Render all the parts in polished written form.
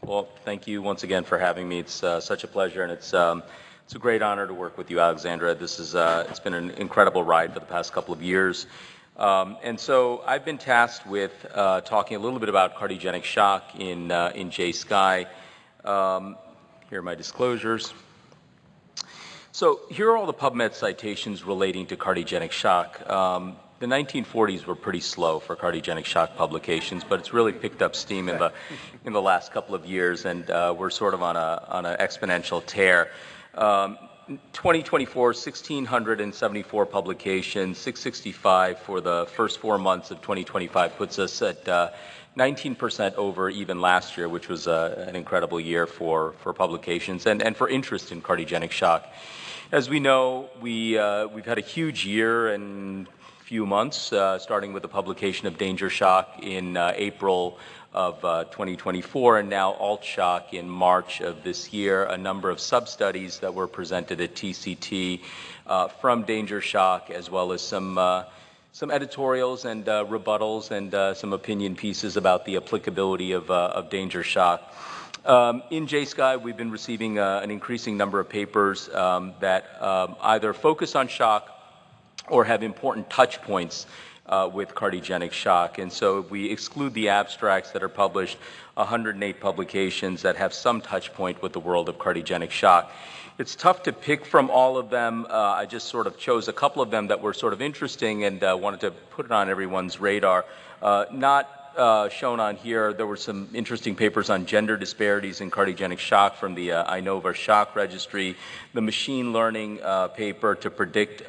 Well, thank you once again for having me. It's such a pleasure, and it's a great honor to work with you, Alexandra. This is it's been an incredible ride for the past couple of years. And so I've been tasked with talking a little bit about cardiogenic shock in JSCAI. Here are my disclosures. So here are all the PubMed citations relating to cardiogenic shock. The 1940s were pretty slow for cardiogenic shock publications, but it's really picked up steam in the last couple of years, and we're sort of on an exponential tear. 2024, 1,674 publications, 665 for the first 4 months of 2025 puts us at 19% over even last year, which was an incredible year for publications and for interest in cardiogenic shock. As we know, we've had a huge year and few months, starting with the publication of Danger Shock in April of 2024, and now Alt Shock in March of this year, a number of sub-studies that were presented at TCT from Danger Shock, as well as some editorials and rebuttals and some opinion pieces about the applicability of Danger Shock. In JSCAI, we've been receiving an increasing number of papers that either focus on shock or have important touch points with cardiogenic shock. And so if we exclude the abstracts that are published, 108 publications that have some touch point with the world of cardiogenic shock. It's tough to pick from all of them. I just sort of chose a couple of them that were sort of interesting and wanted to put it on everyone's radar. Not shown on here, there were some interesting papers on gender disparities in cardiogenic shock from the INOVA Shock Registry, the machine learning paper to predict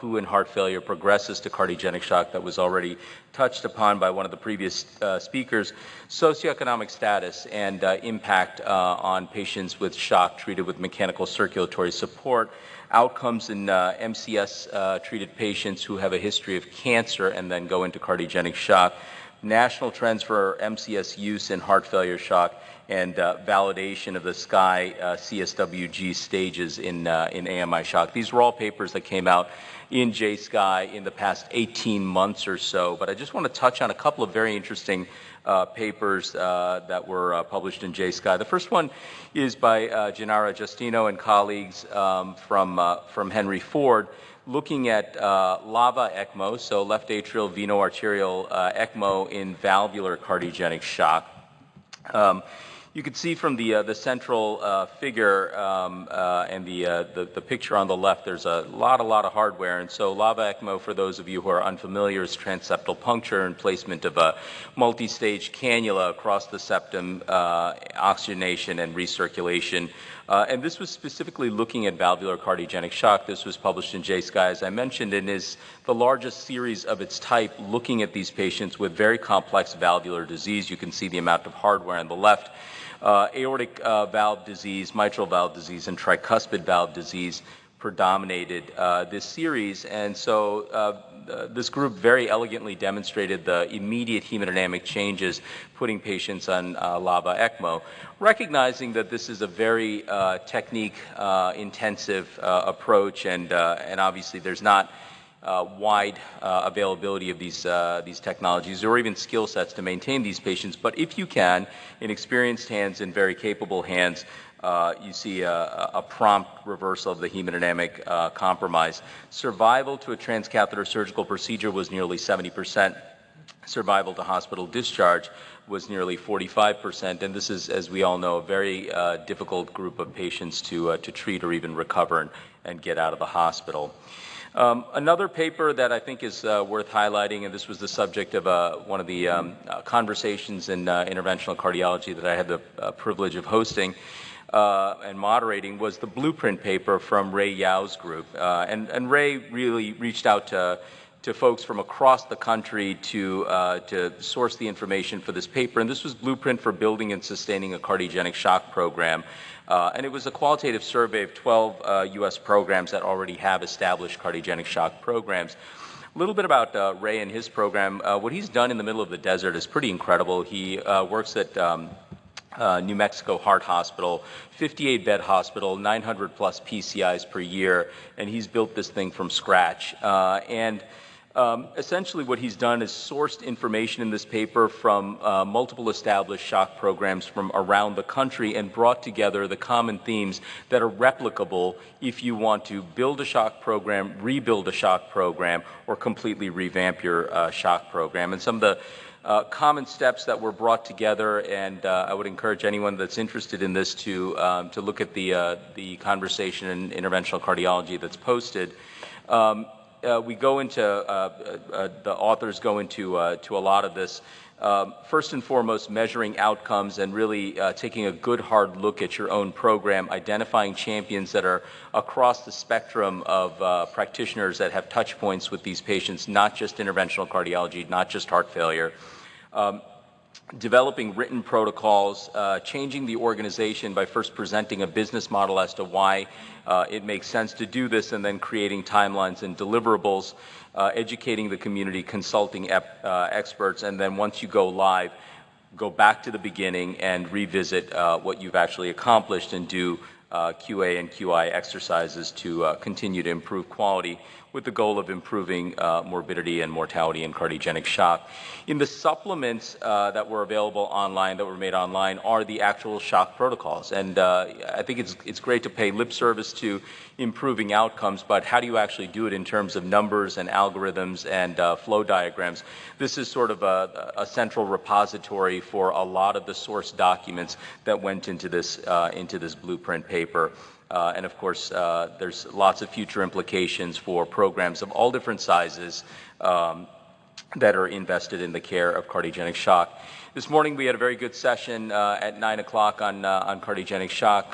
who in heart failure progresses to cardiogenic shock that was already touched upon by one of the previous speakers, socioeconomic status and impact on patients with shock treated with mechanical circulatory support, outcomes in MCS treated patients who have a history of cancer and then go into cardiogenic shock, national trends for MCS use in heart failure shock, and validation of the SCAI CSWG stages in AMI shock. These were all papers that came out in JSCAI in the past 18 months or so, but I just want to touch on a couple of very interesting papers that were published in JSCAI. The first one is by Gennaro Giustino and colleagues from Henry Ford, looking at LAVA ECMO, so left atrial veno-arterial ECMO in valvular cardiogenic shock. You can see from the central figure and the picture on the left, there's a lot of hardware. And so LAVA ECMO, for those of you who are unfamiliar, is transeptal puncture and placement of a multi-stage cannula across the septum, oxygenation and recirculation. And this was specifically looking at valvular cardiogenic shock. This was published in JSCAI, as I mentioned, and is the largest series of its type looking at these patients with very complex valvular disease. You can see the amount of hardware on the left. Aortic valve disease, mitral valve disease, and tricuspid valve disease predominated this series. And so this group very elegantly demonstrated the immediate hemodynamic changes, putting patients on LAVA ECMO, recognizing that this is a very technique intensive approach, and obviously there's not wide availability of these technologies or even skill sets to maintain these patients. But if you can, in experienced hands and very capable hands, you see a prompt reversal of the hemodynamic compromise. Survival to a transcatheter surgical procedure was nearly 70%. Survival to hospital discharge was nearly 45%. And this is, as we all know, a very difficult group of patients to treat or even recover and get out of the hospital. Another paper that I think is worth highlighting, and this was the subject of one of the conversations in interventional cardiology that I had the privilege of hosting and moderating, was the blueprint paper from Ray Yao's group. And Ray really reached out to folks from across the country to source the information for this paper. And this was Blueprint for Building and Sustaining a Cardiogenic Shock Program. And it was a qualitative survey of 12 U.S. programs that already have established cardiogenic shock programs. A little bit about Ray and his program. What he's done in the middle of the desert is pretty incredible. He works at New Mexico Heart Hospital, 58-bed hospital, 900 plus PCIs per year, and he's built this thing from scratch. Essentially what he's done is sourced information in this paper from multiple established shock programs from around the country and brought together the common themes that are replicable if you want to build a shock program, rebuild a shock program, or completely revamp your shock program. And some of the common steps that were brought together, and I would encourage anyone that's interested in this to look at the conversation in interventional cardiology that's posted. We go into, the authors go into to a lot of this. First and foremost, measuring outcomes and really taking a good hard look at your own program, identifying champions that are across the spectrum of practitioners that have touch points with these patients, not just interventional cardiology, not just heart failure. Developing written protocols, changing the organization by first presenting a business model as to why it makes sense to do this, and then creating timelines and deliverables, educating the community, consulting experts, and then once you go live, go back to the beginning and revisit what you've actually accomplished and do QA and QI exercises to continue to improve quality with the goal of improving morbidity and mortality in cardiogenic shock. In the supplements that were available online, that were made online, are the actual shock protocols. And I think it's great to pay lip service to improving outcomes, but how do you actually do it in terms of numbers and algorithms and flow diagrams? This is sort of a central repository for a lot of the source documents that went into this blueprint paper. And of course, there's lots of future implications for programs of all different sizes that are invested in the care of cardiogenic shock. This morning we had a very good session at 9 o'clock on cardiogenic shock,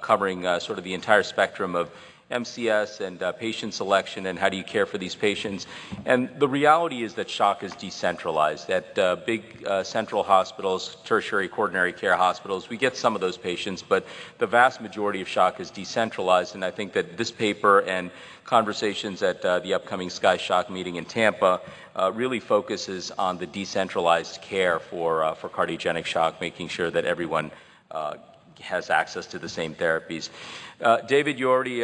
covering sort of the entire spectrum of MCS and patient selection and how do you care for these patients. And the reality is that shock is decentralized. At big central hospitals, tertiary coronary care hospitals, we get some of those patients, but the vast majority of shock is decentralized. And I think that this paper and conversations at the upcoming SCAI Shock meeting in Tampa really focuses on the decentralized care for cardiogenic shock, making sure that everyone has access to the same therapies. David, you already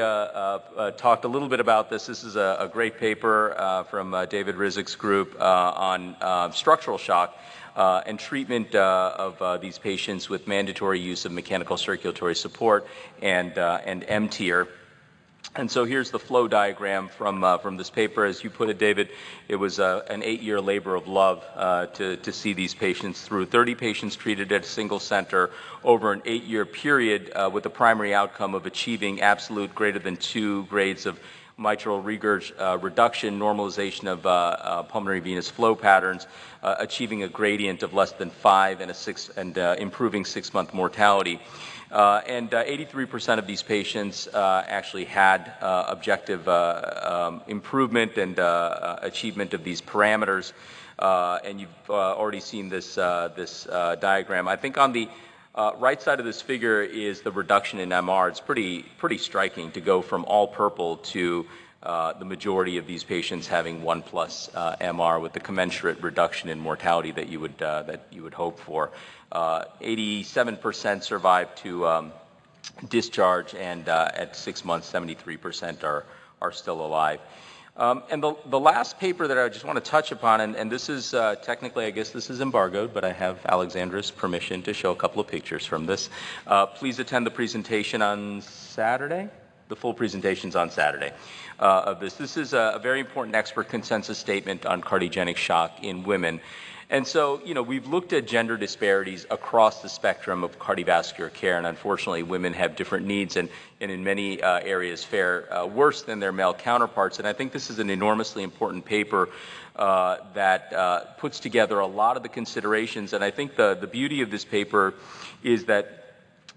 talked a little bit about this. This is a great paper from David Rizik's group on structural shock and treatment of these patients with mandatory use of mechanical circulatory support and M-tier. And so here's the flow diagram from this paper. As you put it, David, it was an 8-year labor of love to see these patients through. 30 patients treated at a single center over an 8-year period with the primary outcome of achieving absolute greater than 2 grades of mitral regurg reduction, normalization of pulmonary venous flow patterns, achieving a gradient of less than 5 and improving 6-month mortality. And 83% of these patients actually had objective improvement and achievement of these parameters. And you've already seen this diagram. I think on the right side of this figure is the reduction in MR. It's pretty striking to go from all purple to the majority of these patients having 1+ MR with the commensurate reduction in mortality that you would hope for. 87% survived to discharge, and at 6 months, 73% are still alive. And the last paper that I just want to touch upon, and this is technically, I guess this is embargoed, but I have Alexandra's permission to show a couple of pictures from this. Please attend the presentation on Saturday. The full presentation's on Saturday of this. This is a very important expert consensus statement on cardiogenic shock in women. And so, we've looked at gender disparities across the spectrum of cardiovascular care, and unfortunately women have different needs and in many areas fare worse than their male counterparts. And I think this is an enormously important paper that puts together a lot of the considerations. And I think the beauty of this paper is that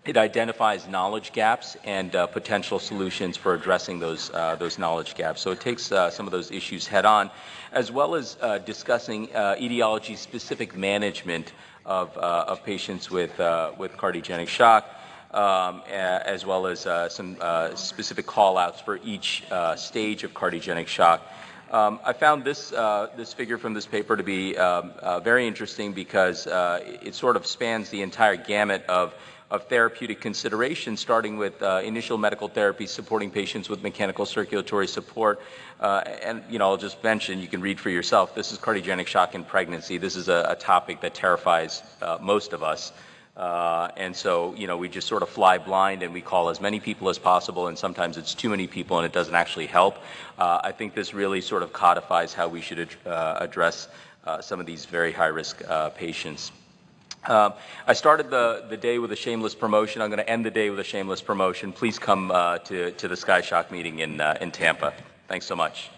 it identifies knowledge gaps and potential solutions for addressing those knowledge gaps. So it takes some of those issues head on, as well as discussing etiology-specific management of patients with cardiogenic shock, as well as some specific call-outs for each stage of cardiogenic shock. I found this figure from this paper to be very interesting because it sort of spans the entire gamut of of therapeutic consideration, starting with initial medical therapy supporting patients with mechanical circulatory support. And, I'll just mention, you can read for yourself, this is cardiogenic shock in pregnancy. This is a topic that terrifies most of us. And so, we just sort of fly blind and we call as many people as possible, and sometimes it's too many people and it doesn't actually help. I think this really sort of codifies how we should address some of these very high-risk patients. I started the day with a shameless promotion. I'm going to end the day with a shameless promotion. Please come to the SCAI Shock meeting in Tampa. Thanks so much.